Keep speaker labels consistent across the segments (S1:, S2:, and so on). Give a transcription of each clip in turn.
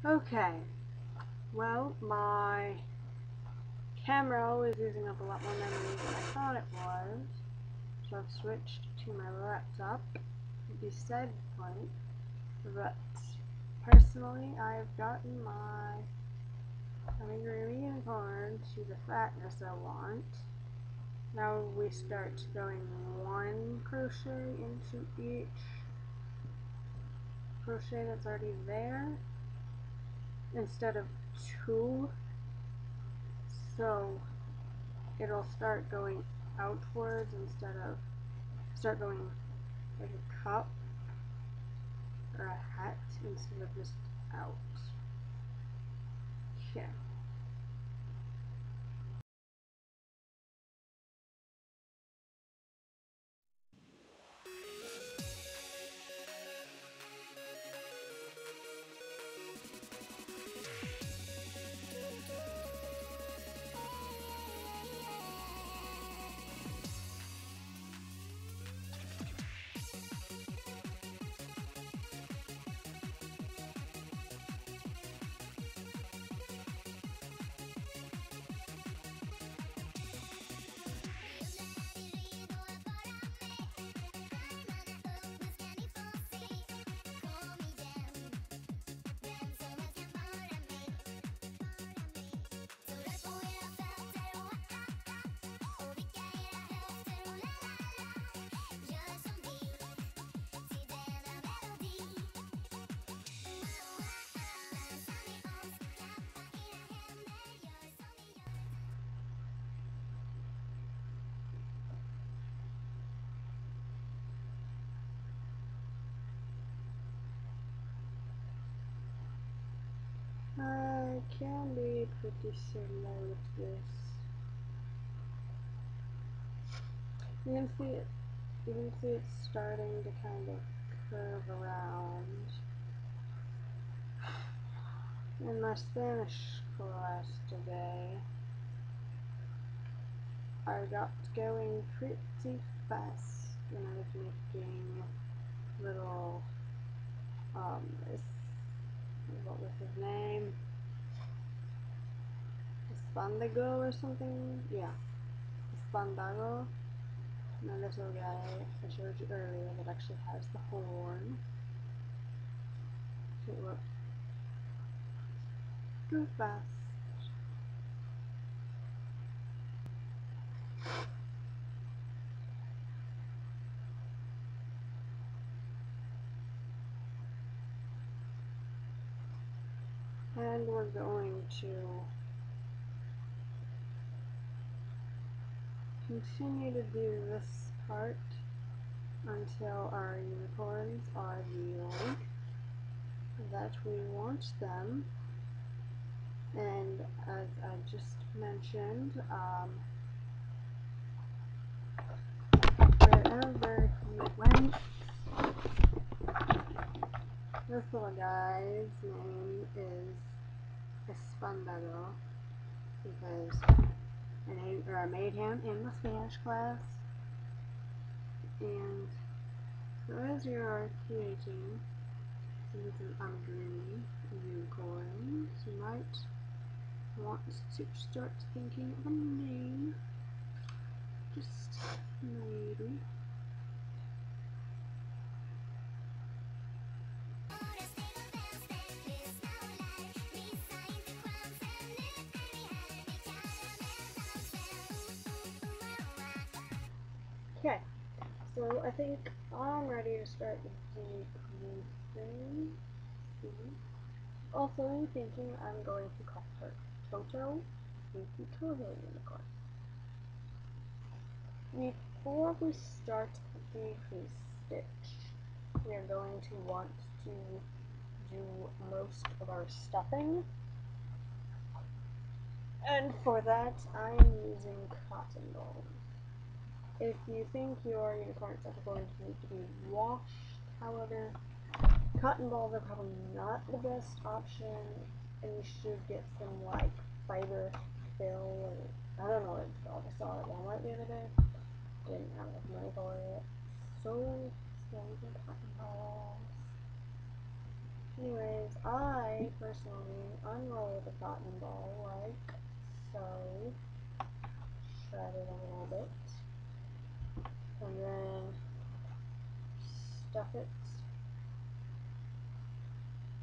S1: Okay, well, my camera was using up a lot more memory than I thought it was, so I've switched to my laptop beside the point, but personally I've gotten my Amigurumi unicorn to the fatness I want. Now we start going one crochet into each crochet that's already there instead of two, so it'll start going outwards instead of start going like a cup or a hat instead of just out. Okay. I can be pretty similar with this. You can see it. You can see it's starting to kind of curve around. In my Spanish class today, I got going pretty fast when I was making little, what was his name? Espandago or something? Yeah, Espandago. My little guy I showed you earlier that actually has the horn. So look, go fast. And we're going to continue to do this part until our unicorns are the length that we want them. And as I just mentioned, wherever he went, this little guy's name is Espandado because I made him in the Spanish class. And so as you are creating these Amigurumi unicorns, you might want to start thinking of a name. Just maybe. Okay, so I think I'm ready to start the thing. Also thinking I'm going to call her Toto, the Toto unicorn. Before we start the crease stitch, we are going to want to do most of our stuffing. And for that, I am using cotton balls. If you think your unicorns are going to need to be washed, however, cotton balls are probably not the best option, and you should get some like fiber fill, or I don't know what it's called. I saw it at Walmart the other day. Didn't have enough money for it. So using cotton balls. Anyways, I personally cotton ball like so. Shred it a little bit. And then stuff it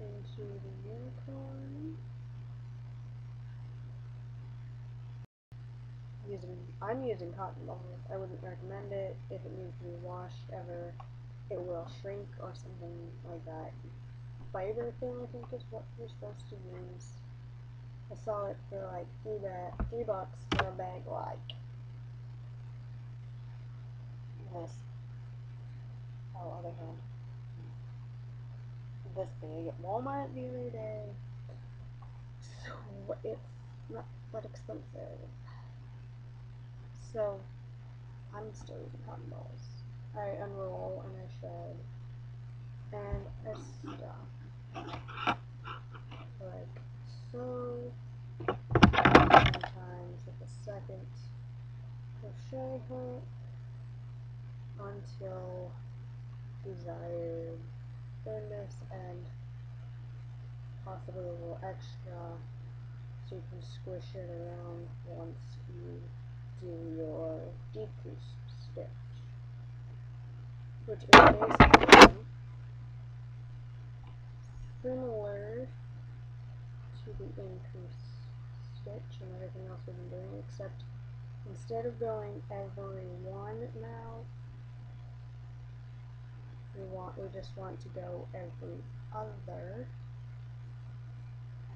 S1: into the unicorn. I'm using cotton balls. I wouldn't recommend it if it needs to be washed ever. It will shrink or something like that. Fiber thing, I think, is what you're supposed to use. I saw it for like $3 for a bag like this. Oh, other hand. This big at Walmart the other day. So it's not that expensive. So I'm still using cotton balls. I unroll and I shred and I stuff like so. Sometimes with a second crochet hook until desired thinness and possibly a little extra so you can squish it around once you do your decrease stitch, which is basically similar to the increase stitch and everything else we've been doing, except instead of going every one now, we just want to go every other,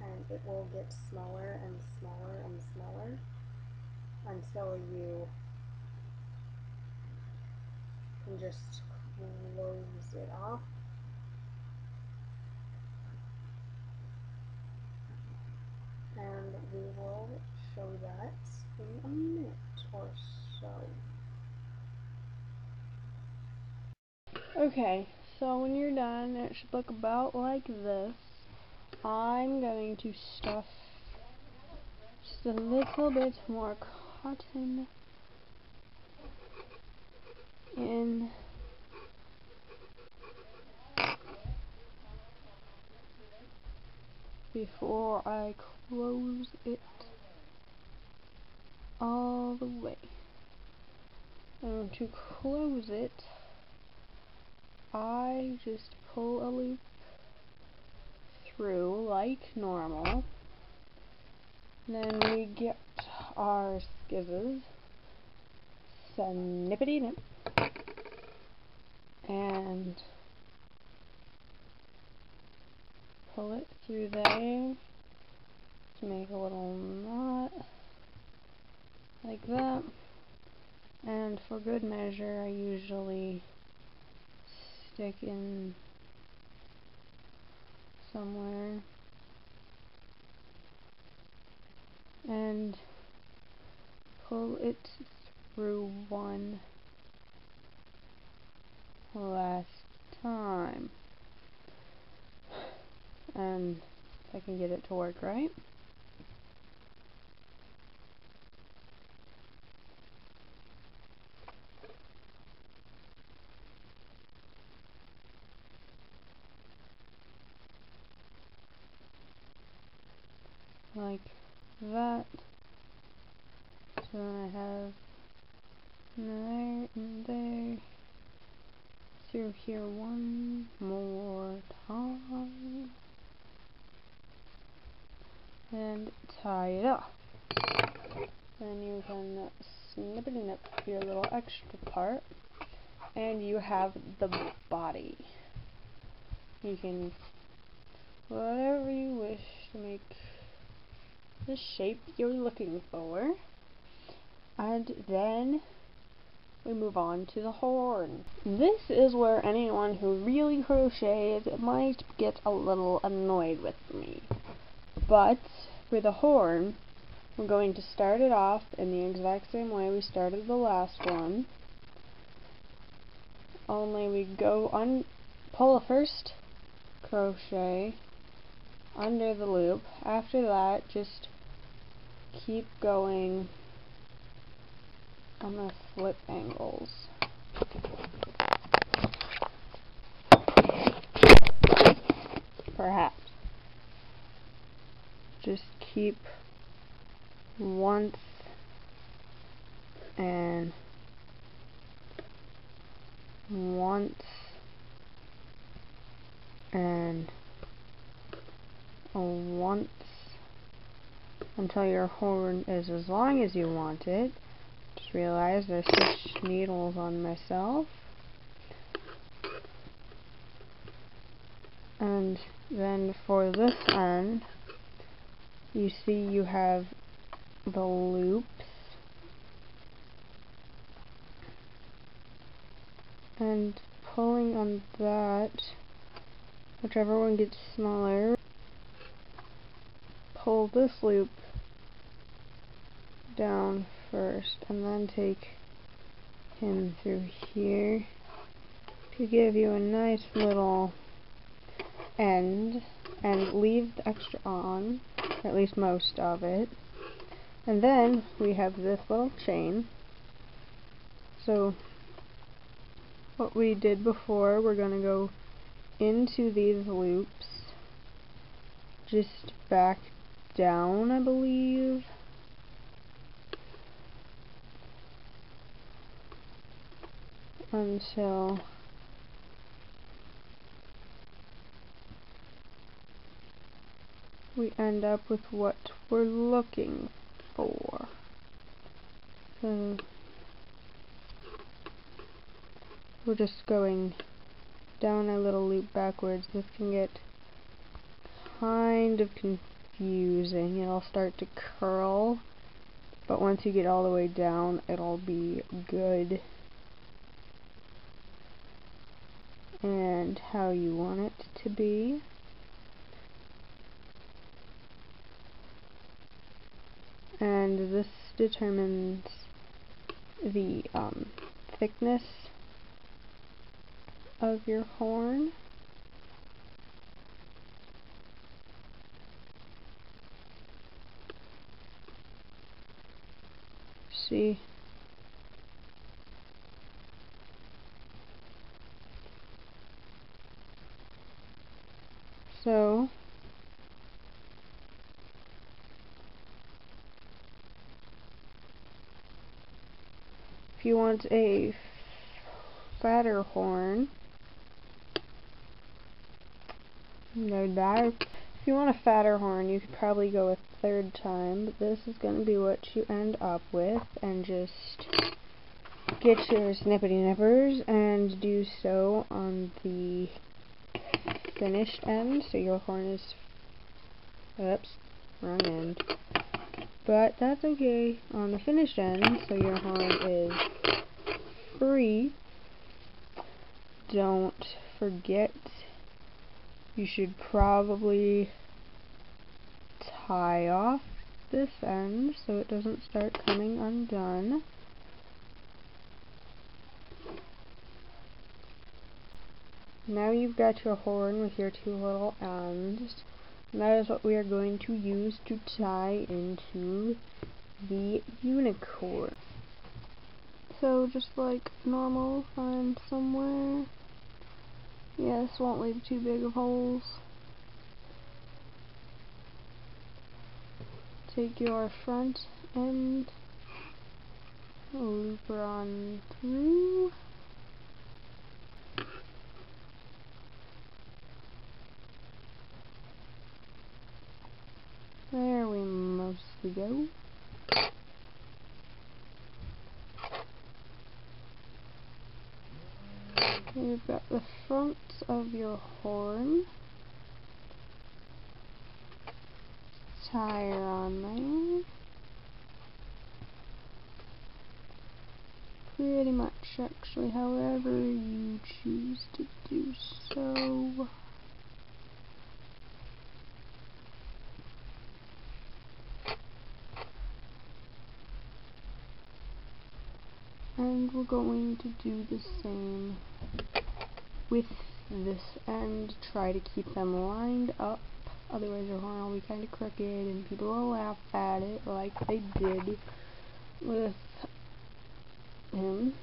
S1: and it will get smaller and smaller and smaller until you can just close it off. And we will show that in a minute or so. Okay, so when you're done, it should look about like this. I'm going to stuff just a little bit more cotton in before I close it all the way. And to close it, I just pull a loop through like normal. Then we get our skizzes, snippity nip, and pull it through there to make a little knot like that. And for good measure, I usually stick in somewhere and pull it through one last time. And if I can get it to work right. Like that. So then I have there and there. Through here one more time. And tie it off. Then you can snippity nip your little extra part. And you have the body. You can whatever you wish to make the shape you're looking for. And then we move on to the horn. This is where anyone who really crochets might get a little annoyed with me. But for the horn, we're going to start it off in the exact same way we started the last one. Only we go pull a first crochet under the loop. After that, just keep going on the flip angles. Perhaps. just keep once and once and once until your horn is as long as you want it. Just realized I switched needles on myself. And then for this end, you see you have the loops. And pulling on that, whichever one gets smaller, pull this loop down first, and then take him through here to give you a nice little end, and leave the extra on, or at least most of it. And then we have this little chain. So what we did before, we're going to go into these loops, just back down, I believe, until we end up with what we're looking for. So we're just going down a little loop backwards. This can get kind of confusing. It'll start to curl, but once you get all the way down, it'll be good and how you want it to be. And this determines the thickness of your horn. See? So if you want a fatter horn, if you want a fatter horn, you could probably go a third time, but this is going to be what you end up with, and just get your snippety nippers and do so on the finished end, so your horn is, oops, wrong end, but that's okay, on the finished end, so your horn is free. Don't forget, you should probably tie off this end so it doesn't start coming undone. Now you've got your horn with your two little ends, and that is what we are going to use to tie into the unicorn. So just like normal, find somewhere. Yeah, this won't leave too big of holes. Take your front end, loop her on through. There we mostly go. You've got the front of your horn. Tie her on there. Pretty much, actually, however you choose to do so. And we're going to do the same with this end. Try to keep them lined up, otherwise your horn will be kind of crooked and people will laugh at it like they did with him.